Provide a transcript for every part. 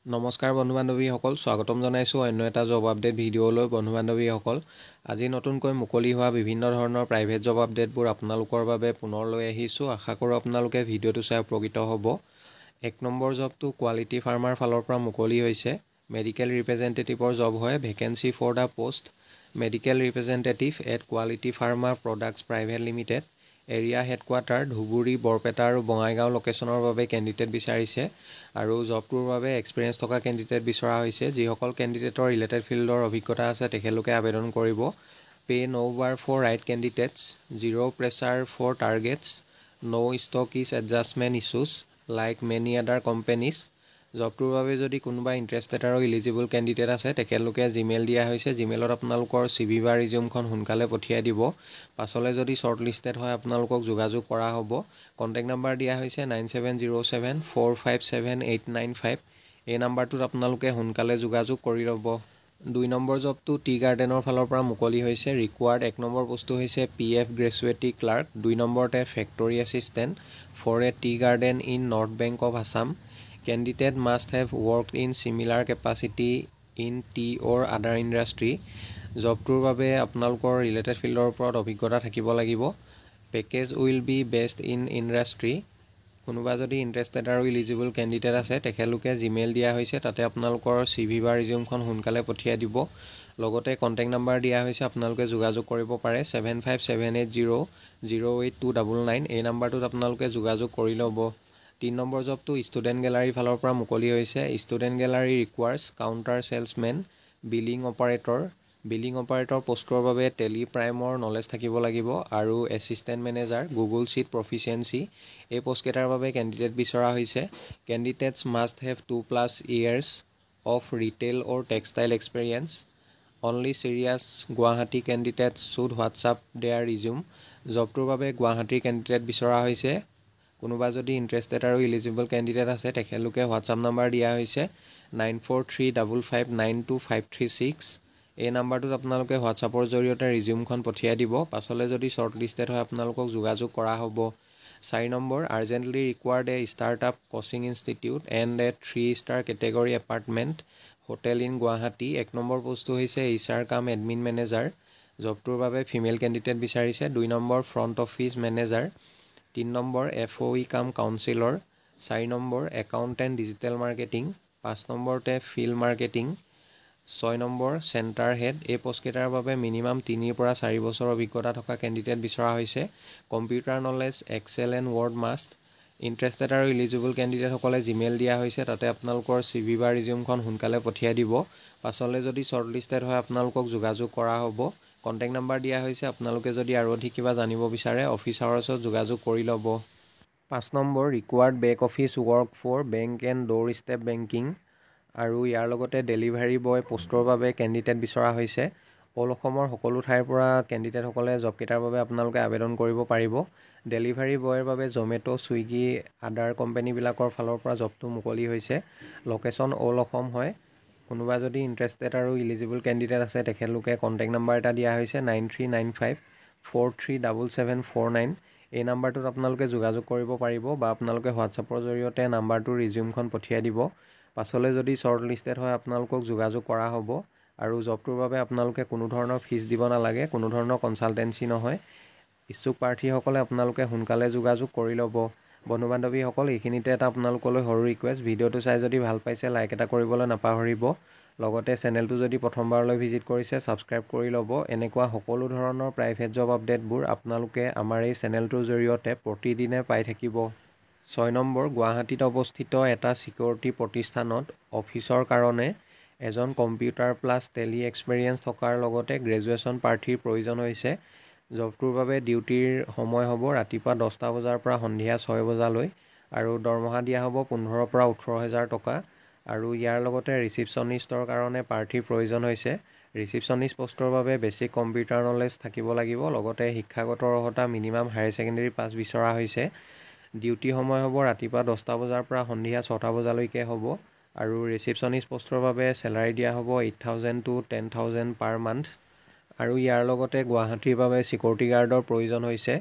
নমস্কাৰ বন্ধু বান্ধৱীসকল, স্বাগতম জনাইছোঁ অন্য এটা জব আপডেট ভিডিঅ'লৈ। বন্ধু বান্ধৱীসকল, আজি নতুনকৈ মুকলি হোৱা বিভিন্ন ধৰণৰ প্ৰাইভেট জব আপডেটবোৰ আপোনালোকৰ বাবে পুনৰ লৈ আহিছোঁ। আশা কৰোঁ আপোনালোকে ভিডিঅ'টো চাই উপকৃত হ'ব। 1 নম্বৰ জবটো কোৱালিটি ফাৰ্মাৰ ফালৰ পৰা মুকলি হৈছে। মেডিকেল ৰিপ্ৰেজেণ্টেটিভৰ জব হয়। Vacancy for the post medical representative at quality pharma products private limited. Area headquarter Dhubri, Barpeta আৰু বঙাইগাঁও লোকেশ্যনৰ বাবে কেণ্ডিডেট বিচাৰিছে আৰু জবটোৰ বাবে এক্সপিৰিয়েঞ্চ থকা কেণ্ডিডেট বিচৰা হৈছে। যিসকল কেণ্ডিডেটৰ ৰিলেটেড ফিল্ডৰ অভিজ্ঞতা আছে তেখেতলোকে আবেদন কৰিব। Pay no bar for right candidates, zero' pressure for targets, no stock is adjustment issues like many other companies. জবটোৰ বাবে যদি কোনোবা ইণ্টাৰেষ্টেড আৰু ইলিজিবল কেণ্ডিডেট আছে তেখেতলোকে জিমেইল দিয়া হৈছে। জিমেইলত আপোনালোকৰ CV বা ৰিজিউমখন সোনকালে পঠিয়াই দিব। পাছলৈ যদি শ্বৰ্ট লিষ্টেড হয় আপোনালোকক যোগাযোগ কৰা হ'ব। কণ্টেক্ট নাম্বাৰ দিয়া হৈছে 9707457895। এই নাম্বাৰটোত আপোনালোকে সোনকালে যোগাযোগ কৰি ল'ব। 2 নম্বৰ জবটো টি গাৰ্ডেনৰ ফালৰ পৰা মুকলি হৈছে। ৰিকুৱাৰ্ড 1 নম্বৰ পোষ্টটো হৈছে PF গ্ৰেজুৱেটি ক্লাৰ্ক, 2 নম্বৰতে factory assistant for a tea garden in North Bank of Assam. Candidate must have worked in similar capacity in tea or other industry. জবটোৰ বাবে আপোনালোকৰ ৰিলেটেড ফিল্ডৰ ওপৰত অভিজ্ঞতা থাকিব লাগিব। Package will be best in industry. কোনোবা যদি ইণ্টাৰেষ্টেড আৰু ইলিজিবল কেণ্ডিডেট আছে তেখেতলোকে জিমেইল দিয়া হৈছে, তাতে আপোনালোকৰ CV বা ৰিজিউমখন সোনকালে পঠিয়াই দিব। লগতে কণ্টেক্ট নাম্বাৰ দিয়া হৈছে, আপোনালোকে যোগাযোগ কৰিব পাৰে 757800082999। এই নাম্বাৰটোত আপোনালোকে যোগাযোগ কৰি ল'ব। 3 নম্বৰ জবটো ষ্টুডেণ্ট গেলাৰীৰ ফালৰ পৰা মুকলি হৈছে। Student gallery requires counter salesmen, billing operator. Billing operator পোষ্টৰ বাবে টেলি প্ৰাইমৰ নলেজ থাকিব লাগিব আৰু assistant manager Google sheet proficiency. এই পোষ্টকেইটাৰ বাবে কেণ্ডিডেট বিচৰা হৈছে। Candidates must have 2+ years of retail or textile experience. Only serious Guwahati candidates should WhatsApp their resume. জবটোৰ বাবে গুৱাহাটীৰ কেণ্ডিডেট বিচৰা হৈছে। কোনোবা যদি ইণ্টাৰেষ্টেড আৰু ইলিজিবল কেণ্ডিডেট আছে তেখেতলোকে হোৱাটছআপ নাম্বাৰ দিয়া হৈছে 9435592536। এই নাম্বাৰটোত আপোনালোকে হোৱাটছআপৰ জৰিয়তে ৰিজিউমখন পঠিয়াই দিব। পাছলৈ যদি শ্বৰ্ট লিষ্টেড হয় আপোনালোকক যোগাযোগ কৰা হ'ব। 4 number urgently required A startup coaching institute and A 3-star category apartment hotel in Guwahati. 1 number পোষ্টটো হৈছে HR কাম এডমিন মেনেজাৰ। জবটোৰ বাবে ফিমেল কেণ্ডিডেট বিচাৰিছে। 2 number front office manager. 3 number FOE কাম কাউন্সিলৰ। 4 নম্বৰ একাউণ্টেণ্ট ডিজিটেল মাৰ্কেটিং। 5 নম্বৰতে field marketing. 6 number centre head. এই পোষ্টকেইটাৰ বাবে মিনিমাম 3 পৰা 4 বছৰ অভিজ্ঞতা থকা কেণ্ডিডেট বিচৰা হৈছে। Computer knowledge Excel and Word must. Interested আৰু ইলিজিবল কেণ্ডিডেটসকলে জিমেইল দিয়া হৈছে, তাতে আপোনালোকৰ CV বা ৰিজিউমখন সোনকালে পঠিয়াই দিব। পাছলৈ যদি শ্বৰ্ট লিষ্টেড হয় আপোনালোকক যোগাযোগ কৰা হ'ব। কণ্টেক্ট নাম্বাৰ দিয়া হৈছে, আপোনালোকে যদি আৰু অধিক কিবা জানিব বিচাৰে অফিচ আৱাৰ্ছত যোগাযোগ কৰি ল'ব। 5 number required back office work for bank and doorstep banking আৰু ইয়াৰ লগতে ডেলিভাৰী বয় পোষ্টৰ বাবে কেণ্ডিডেট বিচৰা হৈছে। অল অসমৰ সকলো ঠাইৰ পৰা কেণ্ডিডেটসকলে জবকেইটাৰ বাবে আপোনালোকে আবেদন কৰিব পাৰিব। ডেলিভাৰী বয়ৰ বাবে জমেট', ছুইগি আদাৰ কোম্পানীবিলাকৰ ফালৰ পৰা জবটো মুকলি হৈছে। লোকেশ্যন অল অসম হয়। কোনোবা যদি ইণ্টাৰেষ্টেড আৰু ইলিজিবল কেণ্ডিডেট আছে তেখেতলোকে কণ্টেক্ট নাম্বাৰ এটা দিয়া হৈছে 9395437749। এই নাম্বাৰটোত আপোনালোকে যোগাযোগ কৰিব পাৰিব বা আপোনালোকে হোৱাটছআপৰ জৰিয়তে নাম্বাৰটোৰ ৰিজিউমখন পঠিয়াই দিব। পাছলৈ যদি শ্বৰ্ট লিষ্টেড হয় আপোনালোকক যোগাযোগ কৰা হ'ব আৰু জবটোৰ বাবে আপোনালোকে কোনো ধৰণৰ ফিজ দিব নালাগে, কোনো ধৰণৰ কনচালটেঞ্চি নহয়। ইচ্ছুক প্ৰাৰ্থীসকলে আপোনালোকে সোনকালে যোগাযোগ কৰি ল'ব। বন্ধু বান্ধৱীসকল, এইখিনিতে এটা আপোনালোকলৈ সৰু ৰিকুৱেষ্ট, ভিডিঅ'টো চাই যদি ভাল পাইছে লাইক এটা কৰিবলৈ নাপাহৰিব। লগতে চেনেলটো যদি প্ৰথমবাৰলৈ ভিজিট কৰিছে ছাবস্ক্ৰাইব কৰি ল'ব। এনেকুৱা সকলো ধৰণৰ প্ৰাইভেট জব আপডেটবোৰ আপোনালোকে আমাৰ এই চেনেলটোৰ জৰিয়তে প্ৰতিদিনে পাই থাকিব। 6 নম্বৰ গুৱাহাটীত অৱস্থিত এটা ছিকিউৰিটি প্ৰতিষ্ঠানত অফিচৰ কাৰণে এজন কম্পিউটাৰ প্লাছ টেলি এক্সপেৰিয়েঞ্চ থকাৰ লগতে গ্ৰেজুৱেশ্যন প্ৰাৰ্থীৰ প্ৰয়োজন হৈছে। জবটোৰ বাবে ডিউটিৰ সময় হ'ব ৰাতিপুৱা 10টা বজাৰ পৰা সন্ধিয়া 6 বজালৈ আৰু দৰমহা দিয়া হ'ব 15,000 পৰা 18,000 টকা। আৰু ইয়াৰ লগতে ৰিচিপশ্যনিষ্টৰ কাৰণে প্ৰাৰ্থীৰ প্ৰয়োজন হৈছে। ৰিচিপশ্যনিষ্ট পোষ্টৰ বাবে বেছিক কম্পিউটাৰ নলেজ থাকিব লাগিব। লগতে শিক্ষাগত অৰ্হতা মিনিমাম হায়াৰ ছেকেণ্ডেৰী পাছ বিচৰা হৈছে। ডিউটি সময় হ'ব ৰাতিপুৱা 10টা বজাৰ পৰা সন্ধিয়া 6টা বজালৈকে হ'ব আৰু ৰিচিপশ্যনিষ্ট পোষ্টৰ বাবে চেলাৰী দিয়া হ'ব 8,000 to 10,000 পাৰ মান্থ। আৰু ইয়াৰ লগতে গুৱাহাটীৰ বাবে ছিকিউৰিটি গাৰ্ডৰ প্ৰয়োজন হৈছে।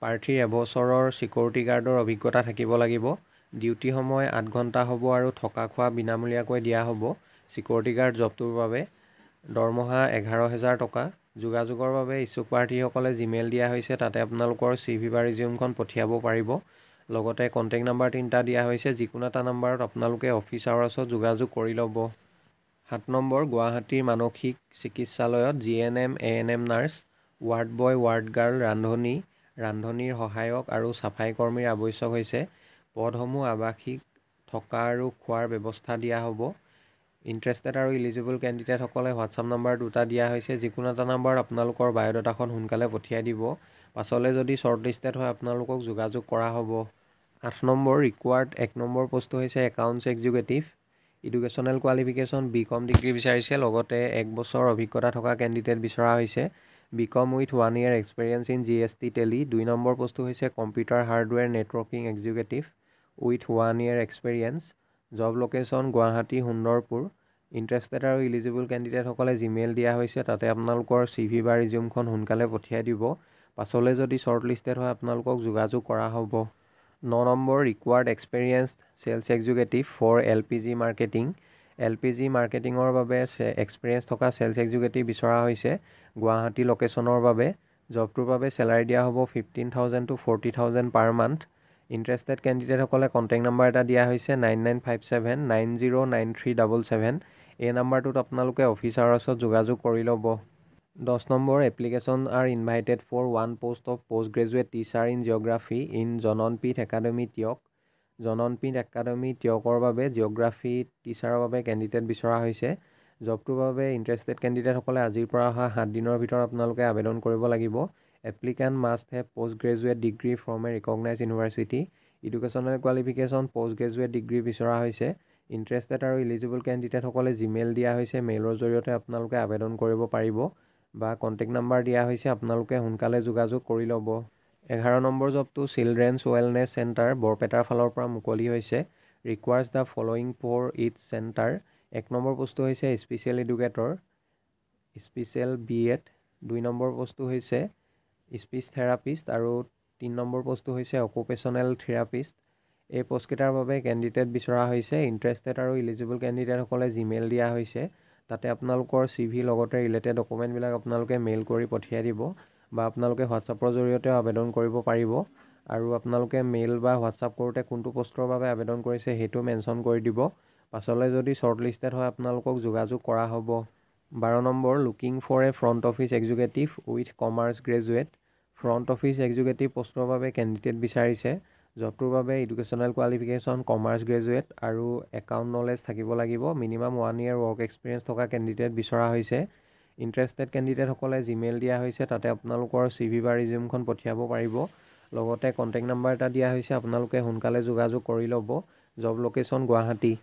প্ৰাৰ্থীৰ এবছৰৰ ছিকিউৰিটি গাৰ্ডৰ অভিজ্ঞতা থাকিব লাগিব। ডিউটি সময় 8 ঘণ্টা হ'ব আৰু থকা খোৱা বিনামূলীয়াকৈ দিয়া হ'ব। চিকিউৰিটি গাৰ্ড জবটোৰ বাবে দৰমহা 11,000 টকা। যোগাযোগৰ বাবে ইচ্ছুক প্ৰাৰ্থীসকলে জিমেইল দিয়া হৈছে, তাতে আপোনালোকৰ CV বা ৰিজিউমখন পঠিয়াব পাৰিব। লগতে কণ্টেক্ট নাম্বাৰ 3টা দিয়া হৈছে, যিকোনো এটা নাম্বাৰত আপোনালোকে অফিচ আৱাৰ্ছত যোগাযোগ কৰি ল'ব। 7 নম্বৰ, গুৱাহাটীৰ মানসিক চিকিৎসালয়ত GNM, ANM nurse, ward boy, ward girl, ৰান্ধনীৰ সহায়ক আৰু চাফাই কৰ্মীৰ আৱশ্যক হৈছে। পদসমূহ আৱাসিক, থকা আৰু খোৱাৰ ব্যৱস্থা দিয়া হ'ব। ইণ্টাৰেষ্টেড আৰু ইলিজিবল কেণ্ডিডেটসকলে হোৱাটছআপ নাম্বাৰ 2টা দিয়া হৈছে, যিকোনো এটা নাম্বাৰত আপোনালোকৰ বায়'ডাটাখন সোনকালে পঠিয়াই দিব। পাছলৈ যদি শ্বৰ্টলিষ্টেড হয় আপোনালোকক যোগাযোগ কৰা হ'ব। 8 নম্বৰ, ৰিকুৱাৰ্ড 1 নম্বৰ পষ্টটো হৈছে accounts executive. Educational qualification BCom degree বিচাৰিছে, লগতে 1 বছৰ অভিজ্ঞতা থকা কেণ্ডিডেট বিচৰা হৈছে। BCom with 1 year experience in GST Tally. 2 number পষ্টটো হৈছে computer hardware networking executive with 1 year experience. Job location Guwahati, Sundarpur. Interested আৰু ইলিজিবল কেণ্ডিডেটসকলে জিমেইল দিয়া হৈছে, তাতে আপোনালোকৰ CV বা ৰিজিউমখন সোনকালে পঠিয়াই দিব। পাছলৈ যদি শ্বৰ্টলিষ্টেড হয় আপোনালোকক যোগাযোগ কৰা হ'ব। 9 number, required experienced sales executive for LPG marketing. LPG মাৰ্কেটিঙৰ বাবে এক্সপেৰিয়েঞ্চ থকা চেলছ এক্সিকিউটিভ বিচৰা হৈছে গুৱাহাটী লোকেশ্যনৰ বাবে। জবটোৰ বাবে চেলাৰী দিয়া হ'ব 15,000 to 40,000 পাৰ মান্থ। ইণ্টাৰেষ্টেড কেণ্ডিডেটসকলে কণ্টেক্ট নাম্বাৰ এটা দিয়া হৈছে 9957909377। এই নাম্বাৰটোত আপোনালোকে অফিচ আৱাৰ্ছত যোগাযোগ কৰি ল'ব। 10 number, application are invited for 1 post of post graduate teacher in geography in Gyanpeeth Academy Teok. Gyanpeeth Academy টিয়কৰ বাবে জিঅ'গ্ৰাফী টিচাৰৰ বাবে কেণ্ডিডেট বিচৰা হৈছে। জবটোৰ বাবে ইণ্টাৰেষ্টেড কেণ্ডিডেটসকলে আজিৰ পৰা অহা 7 দিনৰ ভিতৰত আপোনালোকে আবেদন কৰিব লাগিব। Applicant must have post graduate degree from A recognise university. Educational qualification post graduate degree বিচৰা হৈছে। ইণ্টাৰেষ্টেড আৰু ইলিজিবল কেণ্ডিডেটসকলে জিমেইল দিয়া হৈছে, মেইলৰ জৰিয়তে আপোনালোকে আবেদন কৰিব পাৰিব বা কণ্টেক্ট নাম্বাৰ দিয়া হৈছে, আপোনালোকে সোনকালে যোগাযোগ কৰি ল'ব। 11 নম্বৰ জবটো চিলড্ৰেনছ ৱেলনেছ চেণ্টাৰ বৰপেটাৰ ফালৰ পৰা মুকলি হৈছে। Requires the following for its centre. 1 number পষ্টটো হৈছে special educator, special BEd। 2 number পষ্টটো হৈছে স্পীচ থেৰাপিষ্ট আৰু 3 নম্বৰ পষ্টটো হৈছে অকুপেশ্যনেল থেৰাপিষ্ট। এই পষ্টকেইটাৰ বাবে কেণ্ডিডেট বিচৰা হৈছে। ইণ্টাৰেষ্টেড আৰু ইলিজিবল কেণ্ডিডেটসকলে জিমেইল দিয়া হৈছে, তাতে আপোনালোকৰ CV লগতে ৰিলেটেড ডকুমেণ্টবিলাক আপোনালোকে মেইল কৰি পঠিয়াই দিব বা আপোনালোকে হোৱাটছআপৰ জৰিয়তেও আবেদন কৰিব পাৰিব। আৰু আপোনালোকে মেইল বা হোৱাটছআপ কৰোঁতে কোনটো পষ্টৰ বাবে আবেদন কৰিছে সেইটো মেনশ্যন কৰি দিব। পাছলৈ যদি শ্বৰ্টলিষ্টেড হয় আপোনালোকক যোগাযোগ কৰা হ'ব। 12 number, looking for a front office executive with commerce graduate. Front office executive পষ্টৰ বাবে কেণ্ডিডেট বিচাৰিছে। জবটোৰ বাবে এডুকেশ্যনেল কোৱালিফিকেশ্যন কমাৰ্চ গ্ৰেজুৱেট আৰু একাউণ্ট নলেজ থাকিব লাগিব। মিনিমাম 1 year ৱৰ্ক এক্সপিৰিয়েঞ্চ থকা কেণ্ডিডেট বিচৰা হৈছে। ইণ্টাৰেষ্টেড কেণ্ডিডেটসকলে জিমেইল দিয়া হৈছে, তাতে আপোনালোকৰ CV বা ৰিজিউমখন পঠিয়াব পাৰিব। লগতে কণ্টেক্ট নাম্বাৰ এটা দিয়া হৈছে, আপোনালোকে সোনকালে যোগাযোগ কৰি ল'ব। Job location Guwahati.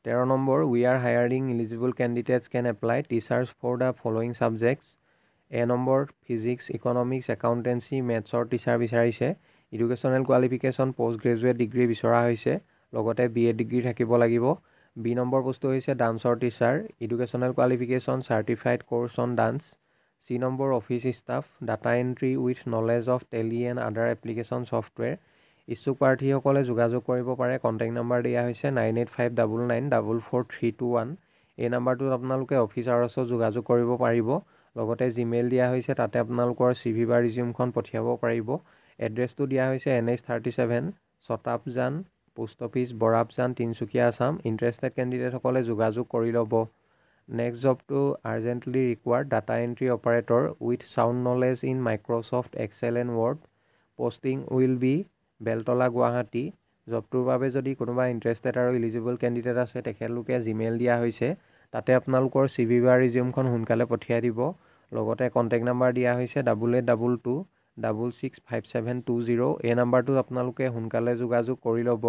13 number, we are hiring eligible candidates can apply teachers for the following subjects. A number, physics, economics, accountancy, মেথছৰ টিচাৰ বিচাৰিছে। Educational qualification post graduate degree বিচৰা হৈছে, লগতে BA ডিগ্ৰী থাকিব লাগিব। B নম্বৰ পষ্টটো হৈছে ডান্সৰ teacher. Educational qualification certified course on dance. C number, office staff, data entry with knowledge of Tally and other application software. ইচ্ছুক প্ৰাৰ্থীসকলে যোগাযোগ কৰিব পাৰে। কণ্টেক্ট নাম্বাৰ দিয়া হৈছে 9859944321। এই নাম্বাৰটোত আপোনালোকে অফিচ আৱাৰ্ছত যোগাযোগ কৰিব পাৰিব। লগতে জিমেইল দিয়া হৈছে, তাতে আপোনালোকৰ CV বা ৰিজিউমখন পঠিয়াব পাৰিব। এড্ৰেছটো দিয়া হৈছে NH37 শতাবজান, পোষ্ট অফিচ বৰাবজান, তিনিচুকীয়া, আছাম। ইণ্টাৰেষ্টেড কেণ্ডিডেটসকলে যোগাযোগ কৰি ল'ব। নেক্সট জবটো urgently required data entry operator with sound knowledge in Microsoft Excel and Word. Posting will be Beltola, Guwahati. জবটোৰ বাবে যদি কোনোবা ইণ্টাৰেষ্টেড আৰু ইলিজিবল কেণ্ডিডেট আছে তেখেতলোকে জিমেইল দিয়া হৈছে, তাতে আপোনালোকৰ CV বা ৰিজিউমখন সোনকালে পঠিয়াই দিব। লগতে কণ্টেক্ট নাম্বাৰ দিয়া হৈছে 8822665720। এই নাম্বাৰটোত আপোনালোকে সোনকালে যোগাযোগ কৰি ল'ব।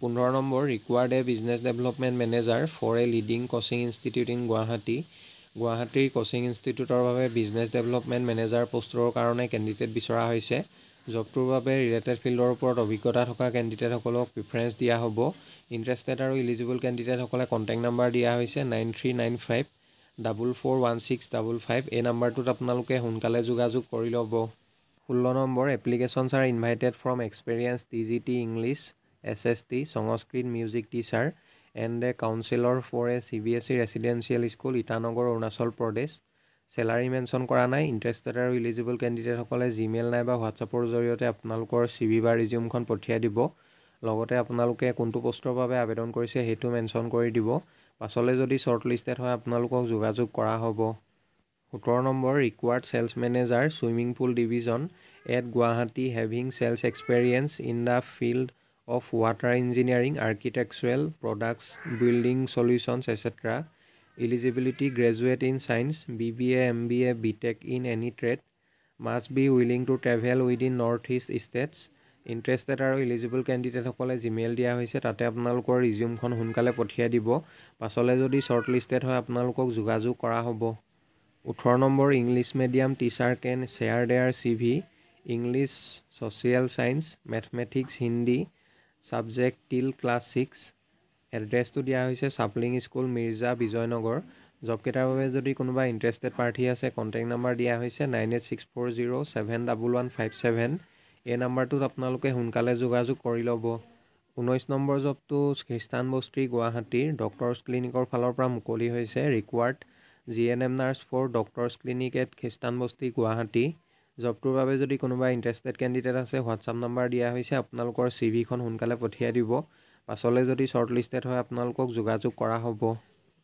15 number, required a business development manager for a leading coaching institute in Guwahati. গুৱাহাটীৰ কোচিং ইনষ্টিটিউটৰ বাবে বিজনেছ ডেভেলপমেণ্ট মেনেজাৰ পষ্টৰ কাৰণে কেণ্ডিডেট বিচৰা হৈছে। জবটোৰ বাবে ৰিলেটেড ফিল্ডৰ ওপৰত অভিজ্ঞতা থকা কেণ্ডিডেটসকলক প্ৰিফাৰেঞ্চ দিয়া হ'ব। ইণ্টাৰেষ্টেড আৰু ইলিজিবল কেণ্ডিডেটসকলে কণ্টেক্ট নাম্বাৰ দিয়া হৈছে 9395441655। এই নাম্বাৰটোত আপোনালোকে সোনকালে যোগাযোগ কৰি ল'ব। 16 number, applications are invited from experience TGT English SST, Sanskrit music teacher, and a counselor for a CBSE residential school, Itanagar, Arunachal Pradesh. Salary mention কৰা নাই। ইণ্টাৰেষ্টেড আৰু ইলিজিবল কেণ্ডিডেটসকলে জিমেইল নাইবা হোৱাটছআপৰ জৰিয়তে আপোনালোকৰ CV বা ৰিজিউমখন পঠিয়াই দিব। লগতে আপোনালোকে কোনটো পোষ্টৰ বাবে আবেদন কৰিছে সেইটো মেনশ্যন কৰি দিব। পাছলৈ যদি শ্বৰ্ট লিষ্টেড হয় আপোনালোকক যোগাযোগ কৰা হ'ব। 17 number required sales manager swimming pool division at Guwahati having sales experience in the field of water engineering, architectural products, building solutions, etc. Eligibility: graduate in science, BBA, MBA, BTech in any trade. Must be willing to travel within northeast states. Interested আৰু eligible candidate সকলে Gmail দিয়া হৈছে, তাতে আপোনালোকৰ ৰিজিউমখন সোনকালে পঠিয়াই দিব। পাছলৈ যদি শ্বৰ্ট লিষ্টেড হয় আপোনালোকক যোগাযোগ কৰা হ'ব। 18 number English medium teacher can share their CV, English, social science, mathematics, Hindi subject till class 6। এড্ৰেছটো দিয়া হৈছে চাপলিং স্কুল, মিৰ্জা, বিজয়নগৰ। জবকেইটাৰ বাবে যদি কোনোবা ইণ্টাৰেষ্টেড প্ৰাৰ্থী আছে, কণ্টেক্ট নাম্বাৰ দিয়া হৈছে 9864071157। এই নাম্বাৰটোত আপোনালোকে সোনকালে যোগাযোগ কৰি ল'ব। 19 নম্বৰ জবটো খ্ৰীষ্টানবস্তি গুৱাহাটীৰ ডক্টৰছ ক্লিনিকৰ ফালৰ পৰা মুকলি হৈছে। Required GNM nurse for doctor's clinic at Christianbasti Guwahati. জবটোৰ বাবে যদি কোনোবা ইণ্টাৰেষ্টেড কেণ্ডিডেট আছে, হোৱাটছআপ নাম্বাৰ দিয়া হৈছে, আপোনালোকৰ CVখন সোনকালে পঠিয়াই দিব। পাছলৈ যদি শ্বৰ্ট লিষ্টেড হয় আপোনালোকক যোগাযোগ কৰা হ'ব।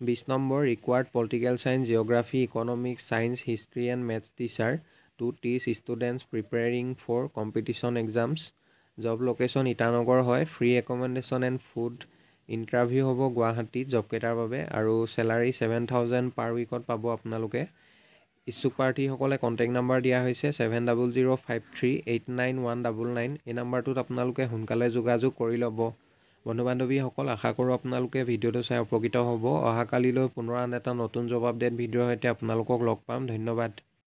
20 number required political science, geography, economics, science, history and maths teacher to teach students preparing for competition exams. Job location Itanagar হয়। Free accommodation and food. Interview হ'ব গুৱাহাটীত জবকেইটাৰ বাবে, আৰু চেলাৰী 7000 পাৰ উইকত পাব আপোনালোকে। ইচ্ছুক প্ৰাৰ্থীসকলে কণ্টেক্ট নাম্বাৰ দিয়া হৈছে 7005389199। এই নাম্বাৰটোত আপোনালোকে সোনকালে যোগাযোগ কৰি ল'ব। বন্ধু বান্ধৱীসকল, আশা কৰোঁ আপোনালোকে ভিডিঅ'টো চাই উপকৃত হ'ব। অহাকালিলৈ পুনৰ আন এটা নতুন জব আপডেট ভিডিঅ'ৰ সৈতে আপোনালোকক লগ পাম। ধন্যবাদ।